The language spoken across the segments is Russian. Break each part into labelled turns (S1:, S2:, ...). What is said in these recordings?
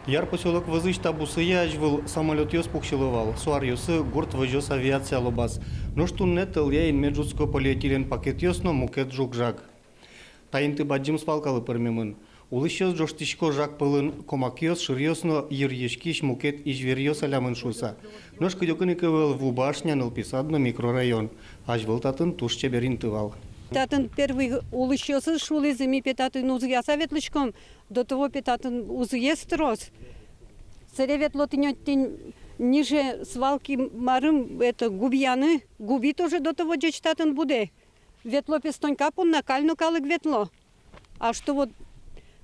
S1: Яр поселок Вызыч табусыя ажвыл самолет ёс пухшилывал. Суар ёсы гурт выжёс авиация лобас. Но что нет я инмеджутско полиэтилен пакет ёсно мукет жук-жак. Тайынты баджим спалкалы пырмемын. Улышёс жоштишко жак пылын комак ёс ширёсно ерьешкиш мукет ижвер ёс алямын шуса. Нож кыдёкыныкывыл вубашня нылписадно микрорайон. Ажвыл татын туш чеберин тывал.
S2: Татын первый улышёсы шулы зими петатын узгя советлычком, до того петатын узге строс. Царевет лотынёттен ниже свалки марым, это губьяны, губи тоже до того джечтатын буде. Ветло пестонька пон накально калык ветло. А что вот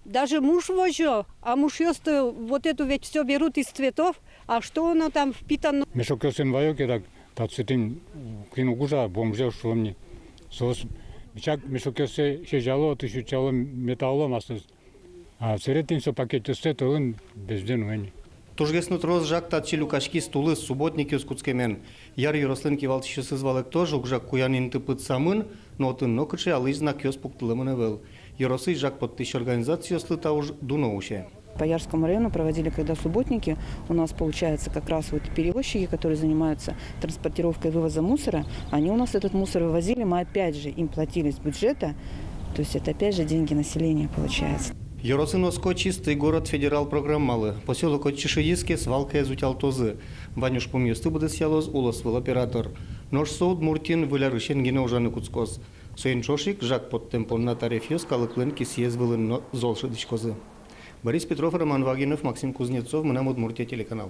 S2: даже муж возжё, а муж ёсто вот эту ведь все берут из цветов, а что оно там впитано?
S3: Мешокёсен вайоке так тацетин клину гужа бомжел шуломни. Сос Бичак мешокёсе шежало тысячало металло масыз. А церетин со пакетёсе тылын безден уени.
S1: Тужгеснут роз жак татчи люкашки стулы субботники скутскемен. Яр Ярослынки валтышы сызвалык тоже жак куянин тыпыт самын, но тын нокычы алыж знак ёс пуктылымын эвел. Яросы жак подтыш организацию слыта уж дуноуще.
S4: По Ярскому району проводили, когда субботники, у нас получается как раз вот перевозчики, которые занимаются транспортировкой и вывозом мусора, они у нас этот мусор вывозили, мы опять же им платили с бюджета, то есть это опять же деньги населения получается.
S1: Яросыноско чистый город федерал программалы. Поселок Отчишииске свалка изутял тозы. Ванюш помьёсты будет сялоз улосвыл оператор. Нож соуд Муртин вылярышен гене ужаны куцкоз. Соин шошик жак под темпон на тарифьёс калыклен кисьез вылын золшидыч козы. Борис Петров, Роман Вагинов, Максим Кузнецов, Мунамуд Муртия, телеканал.